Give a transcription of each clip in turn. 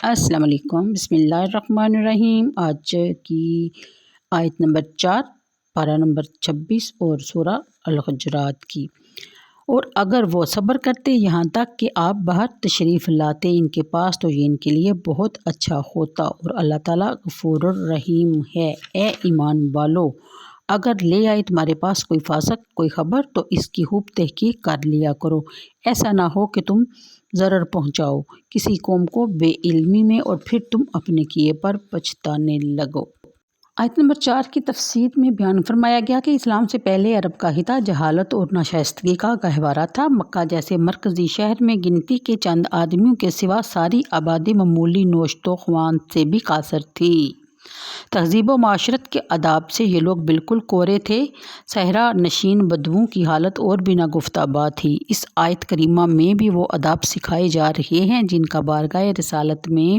السلام علیکم، بسم اللہ الرحمن الرحیم۔ آج کی آیت نمبر 4، پارہ نمبر 26 اور سورہ الحجرات کی۔ اور اگر وہ صبر کرتے یہاں تک کہ آپ باہر تشریف لاتے ان کے پاس تو یہ ان کے لیے بہت اچھا ہوتا، اور اللہ تعالیٰ غفور الرحیم ہے۔ اے ایمان والو، اگر لے آئے تمہارے پاس کوئی فاسق کوئی خبر تو اس کی خوب تحقیق کر لیا کرو، ایسا نہ ہو کہ تم ضرر پہنچاؤ کسی قوم کو بے علمی میں اور پھر تم اپنے کیے پر پچھتانے لگو۔ آیت نمبر 4 کی تفسیر میں بیان فرمایا گیا کہ اسلام سے پہلے عرب کا خطہ جہالت اور ناشائستگی کا گہوارہ تھا۔ مکہ جیسے مرکزی شہر میں گنتی کے چند آدمیوں کے سوا ساری آبادی معمولی نوشت و خوان سے بھی قاصر تھی۔ تہذیب و معاشرت کے آداب سے یہ لوگ بالکل کورے تھے۔ صحرا نشین بدوؤں کی حالت اور بھی ناگفتہ بات تھی۔ اس آیت کریمہ میں بھی وہ آداب سکھائے جا رہے ہیں جن کا بارگاہ رسالت میں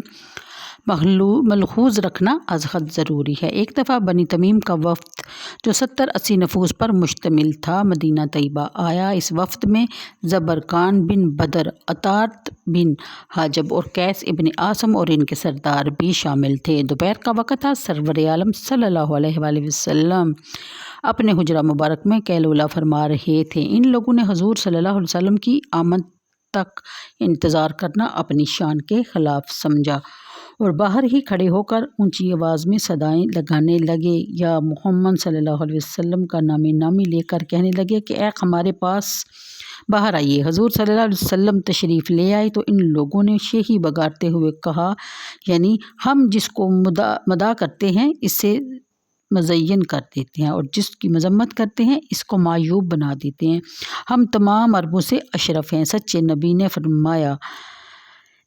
ملحوظ رکھنا از حد ضروری ہے۔ ایک دفعہ بنی تمیم کا وفد جو 70-80 نفوس پر مشتمل تھا مدینہ طیبہ آیا۔ اس وفد میں زبرقان بن بدر، عطارد بن حاجب اور قیس ابن عاصم اور ان کے سردار بھی شامل تھے۔ دوپہر کا وقت تھا۔ سرور عالم صلی اللہ علیہ وآلہ وسلم اپنے حجرہ مبارک میں قیلولہ فرما رہے تھے۔ ان لوگوں نے حضور صلی اللہ علیہ وسلم کی آمد تک انتظار کرنا اپنی شان کے خلاف سمجھا اور باہر ہی کھڑے ہو کر اونچی آواز میں صدائیں لگانے لگے یا محمد صلی اللہ علیہ وسلم کا نامی لے کر کہنے لگے کہ اے ہمارے پاس باہر آئیے۔ حضور صلی اللہ علیہ وسلم تشریف لے آئے تو ان لوگوں نے شیخی بگاڑتے ہوئے کہا، یعنی ہم جس کو مدح کرتے ہیں اس سے مزین کر دیتے ہیں اور جس کی مذمت کرتے ہیں اس کو معیوب بنا دیتے ہیں۔ ہم تمام عربوں سے اشرف ہیں۔ سچے نبی نے فرمایا،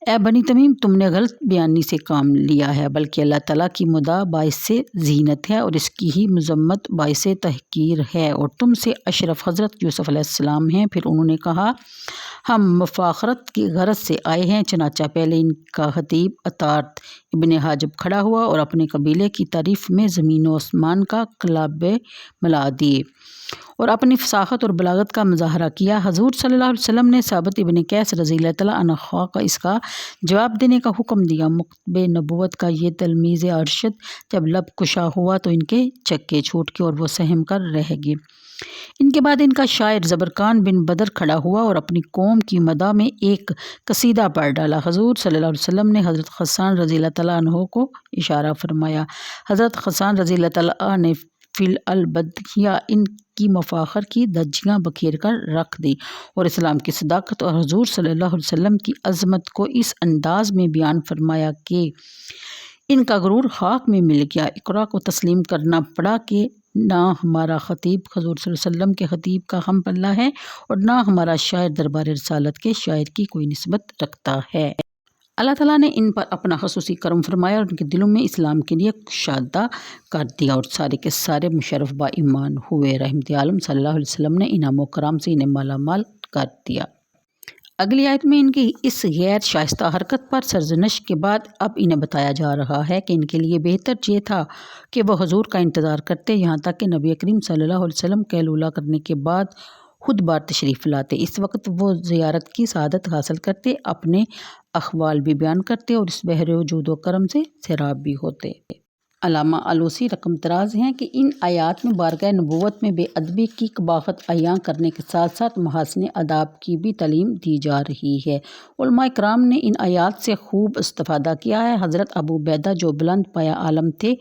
اے بنی تمیم، تم نے غلط بیانی سے کام لیا ہے، بلکہ اللہ تعالیٰ کی مدح باعث زینت ہے اور اس کی ہی مذمت باعث تحقیر ہے، اور تم سے اشرف حضرت یوسف علیہ السلام ہیں۔ پھر انہوں نے کہا، ہم مفاخرت کی غرض سے آئے ہیں۔ چنانچہ پہلے ان کا خطیب عطارد ابن حاجب کھڑا ہوا اور اپنے قبیلے کی تعریف میں زمین و آسمان کا قلابے ملا دیے اور اپنی فصاحت اور بلاغت کا مظاہرہ کیا۔ حضور صلی اللہ علیہ وسلم نے ثابت ابن قیس رضی اللہ تعالیٰ عنہ کو اس کا جواب دینے کا حکم دیا۔ مکتب نبوت کا یہ تلمیذ ارشد جب لب کشا ہوا تو ان کے چکے چھوٹ گئے اور وہ سہم کر رہ گئے۔ ان کے بعد ان کا شاعر زبرقان بن بدر کھڑا ہوا اور اپنی قوم کی مدح میں ایک قصیدہ پڑھ ڈالا۔ حضور صلی اللہ علیہ وسلم نے حضرت غسان رضی اللہ تعالیٰ عنہ کو اشارہ فرمایا۔ حضرت غسان رضی اللہ تعالیٰ نے فی البدیہ ان کی مفاخر کی دھجیاں بکھیر کر رکھ دی اور اسلام کی صداقت اور حضور صلی اللہ علیہ وسلم کی عظمت کو اس انداز میں بیان فرمایا کہ ان کا غرور خاک میں مل گیا۔ اقرا کو تسلیم کرنا پڑا کہ نہ ہمارا خطیب حضور صلی اللہ علیہ وسلم کے خطیب کا ہم پلہ ہے اور نہ ہمارا شاعر دربار رسالت کے شاعر کی کوئی نسبت رکھتا ہے۔ اللہ تعالیٰ نے ان پر اپنا خصوصی کرم فرمایا اور ان کے دلوں میں اسلام کے لیے کشادہ کر دیا اور سارے کے سارے مشرف با ایمان ہوئے۔ رحمت عالم صلی اللہ علیہ وسلم نے انعام و کرام سے انہیں مالا مال کر دیا۔ اگلی آیت میں ان کی اس غیر شائستہ حرکت پر سرزنش کے بعد اب انہیں بتایا جا رہا ہے کہ ان کے لیے بہتر یہ تھا کہ وہ حضور کا انتظار کرتے یہاں تک کہ نبی کریم صلی اللہ علیہ وسلم قیلولہ کرنے کے بعد خود بار تشریف لاتے۔ اس وقت وہ زیارت کی سعادت حاصل کرتے، اپنے احوال بھی بیان کرتے اور اس بحر جود و کرم سے سیراب بھی ہوتے۔ علامہ آلوسی رقم طراز ہیں کہ ان آیات میں بارگاہ نبوت میں بے ادبی کی قباحت عیاں کرنے کے ساتھ ساتھ محاسن آداب کی بھی تعلیم دی جا رہی ہے۔ علماء کرام نے ان آیات سے خوب استفادہ کیا ہے۔ حضرت ابو عبیدہ جو بلند پایہ عالم تھے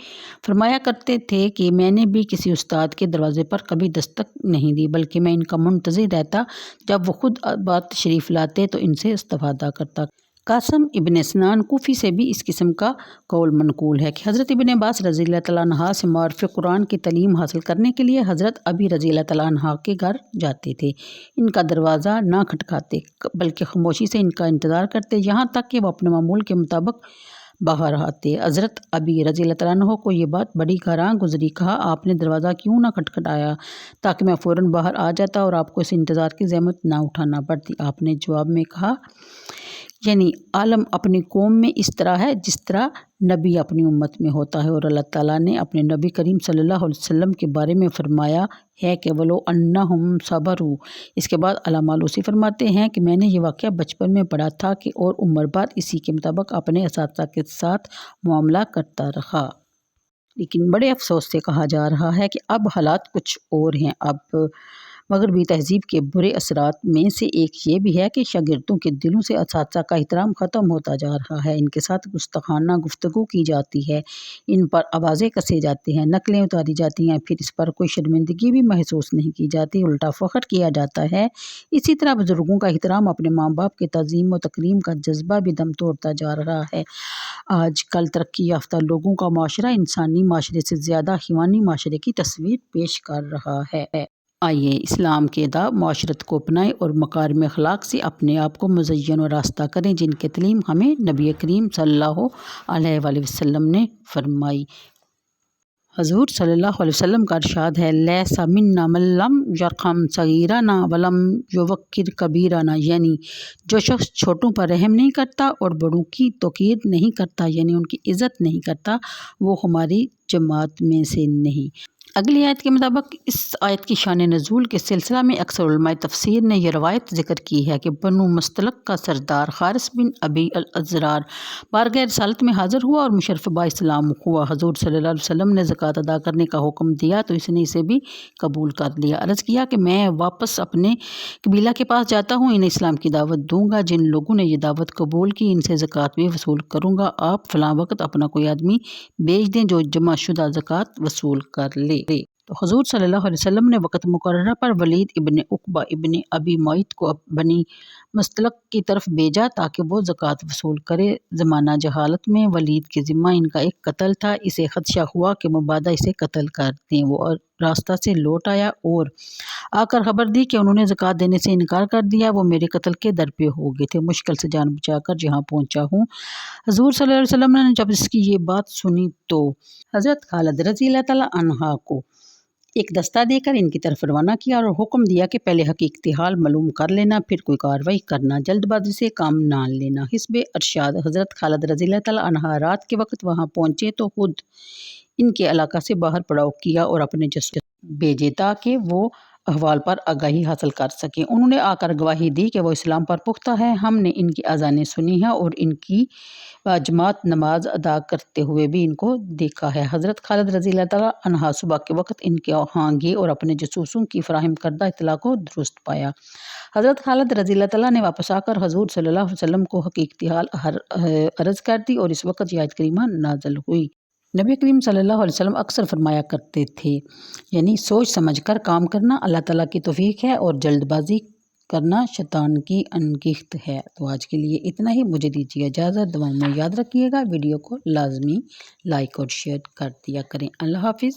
فرمایا کرتے تھے کہ میں نے بھی کسی استاد کے دروازے پر کبھی دستک نہیں دی، بلکہ میں ان کا منتظر رہتا، جب وہ خود بات تشریف لاتے تو ان سے استفادہ کرتا۔ قاسم ابن سنان کوفی سے بھی اس قسم کا قول منقول ہے کہ حضرت ابن عباس رضی اللہ تعالیٰ عنہ سے معارف قرآن کی تعلیم حاصل کرنے کے لیے حضرت ابی رضی اللہ تعالیٰ عنہ کے گھر جاتے تھے۔ ان کا دروازہ نہ کھٹکاتے بلکہ خاموشی سے ان کا انتظار کرتے یہاں تک کہ وہ اپنے معمول کے مطابق باہر آتے۔ حضرت ابی رضی اللہ تعالیٰ عنہ کو یہ بات بڑی گراں گزری۔ کہا، آپ نے دروازہ کیوں نہ کھٹکھٹایا تاکہ میں فوراً باہر آ جاتا اور آپ کو اس انتظار کی زحمت نہ اٹھانا پڑتی۔ آپ نے جواب میں کہا، یعنی عالم اپنی قوم میں اس طرح ہے جس طرح نبی اپنی امت میں ہوتا ہے، اور اللہ تعالیٰ نے اپنے نبی کریم صلی اللہ علیہ وسلم کے بارے میں فرمایا ہے کہ وَلَوْ أَنَّهُمْ صَبَرُوا۔ اس کے بعد علامہ آلوسی فرماتے ہیں کہ میں نے یہ واقعہ بچپن میں پڑھا تھا کہ اور عمر بعد اسی کے مطابق اپنے اساتذہ کے ساتھ معاملہ کرتا رہا، لیکن بڑے افسوس سے کہا جا رہا ہے کہ اب حالات کچھ اور ہیں۔ اب مغربی تہذیب کے برے اثرات میں سے ایک یہ بھی ہے کہ شاگردوں کے دلوں سے اساتذہ کا احترام ختم ہوتا جا رہا ہے، ان کے ساتھ گستاخانہ گفتگو کی جاتی ہے، ان پر آوازیں کسے جاتے ہیں، نقلیں اتاری جاتی ہیں، پھر اس پر کوئی شرمندگی بھی محسوس نہیں کی جاتی، الٹا فخر کیا جاتا ہے۔ اسی طرح بزرگوں کا احترام، اپنے ماں باپ کے تعظیم و تکریم کا جذبہ بھی دم توڑتا جا رہا ہے۔ آج کل ترقی یافتہ لوگوں کا معاشرہ انسانی معاشرے سے زیادہ حیوانی معاشرے کی تصویر پیش کر رہا ہے۔ آئیے اسلام کے آداب معاشرت کو اپنائیں اور مکارم اخلاق سے اپنے آپ کو مزین و راستہ کریں، جن کی تعلیم ہمیں نبی کریم صلی اللہ علیہ وآلہ وسلم نے فرمائی۔ حضور صلی اللہ علیہ وسلم کا ارشاد ہے، لیس منا من لم یرحم صغیرنا ولم یوقر کبیرنا، یعنی جو شخص چھوٹوں پر رحم نہیں کرتا اور بڑوں کی توقیر نہیں کرتا، یعنی ان کی عزت نہیں کرتا، وہ ہماری جماعت میں سے نہیں۔ اگلی آیت کے مطابق اس آیت کی شان نزول کے سلسلہ میں اکثر علماء تفسیر نے یہ روایت ذکر کی ہے کہ بنو مستلق کا سردار حارث بن ابی الازرار بارگاہ رسالت میں حاضر ہوا اور مشرف با اسلام ہوا۔ حضور صلی اللہ علیہ وسلم نے زکوٰۃ ادا کرنے کا حکم دیا تو اس نے اسے بھی قبول کر لیا۔ عرض کیا کہ میں واپس اپنے قبیلہ کے پاس جاتا ہوں، انہیں اسلام کی دعوت دوں گا، جن لوگوں نے یہ دعوت قبول کی ان سے زکوٰۃ بھی وصول کروں گا، آپ فلاں وقت اپنا کوئی آدمی بھیج دیں جو جمع شدہ زکوٰۃ وصول کر لے۔ تو حضور صلی اللہ علیہ وسلم نے وقت مقررہ پر ولید ابن عقبہ ابن ابی معیط کو بنی مستلق کی طرف بھیجا تاکہ وہ زکوٰۃ وصول کرے۔ زمانہ جہالت میں ولید کے ذمہ ان کا ایک قتل تھا، اسے خدشہ ہوا کہ مبادا اسے قتل کر دیں۔ وہ راستہ سے لوٹ آیا اور آ کر خبر دی کہ انہوں نے زکوٰۃ دینے سے انکار کر دیا، وہ میرے قتل کے در پہ ہو گئے تھے، مشکل سے جان بچا کر جہاں پہنچا ہوں۔ حضور صلی اللہ علیہ وسلم نے جب اس کی یہ بات سنی تو حضرت خالد رضی اللہ تعالیٰ عنہ کو ایک دستہ دے کر ان کی طرف روانہ کیا اور حکم دیا کہ پہلے حقیقت حال معلوم کر لینا، پھر کوئی کارروائی کرنا، جلد بازی سے کام نہ لینا۔ حسب ارشاد حضرت خالد رضی اللہ تعالیٰ عنہ رات کے وقت وہاں پہنچے تو خود ان کے علاقہ سے باہر پڑاؤ کیا اور اپنے جسد بھیجے تاکہ وہ احوال پر آگاہی حاصل کر سکیں۔ انہوں نے آ کر گواہی دی کہ وہ اسلام پر پختہ ہے، ہم نے ان کی اذانیں سنی ہیں اور ان کی جماعت نماز ادا کرتے ہوئے بھی ان کو دیکھا ہے۔ حضرت خالد رضی اللہ تعالیٰ عنہ صبح کے وقت ان کے ہاں گئے اور اپنے جاسوسوں کی فراہم کردہ اطلاع کو درست پایا۔ حضرت خالد رضی اللہ تعالیٰ نے واپس آ کر حضور صلی اللہ علیہ وسلم کو حقیقت حال عرض کر دی اور اس وقت یہ آیت کریمہ نازل ہوئی۔ نبی کریم صلی اللہ علیہ وسلم اکثر فرمایا کرتے تھے، یعنی سوچ سمجھ کر کام کرنا اللہ تعالیٰ کی توفیق ہے اور جلد بازی کرنا شیطان کی انگیخت ہے۔ تو آج کے لیے اتنا ہی، مجھے دیجیے اجازت، دعاؤں میں یاد رکھیے گا، ویڈیو کو لازمی لائک اور شیئر کر دیا کریں۔ اللہ حافظ۔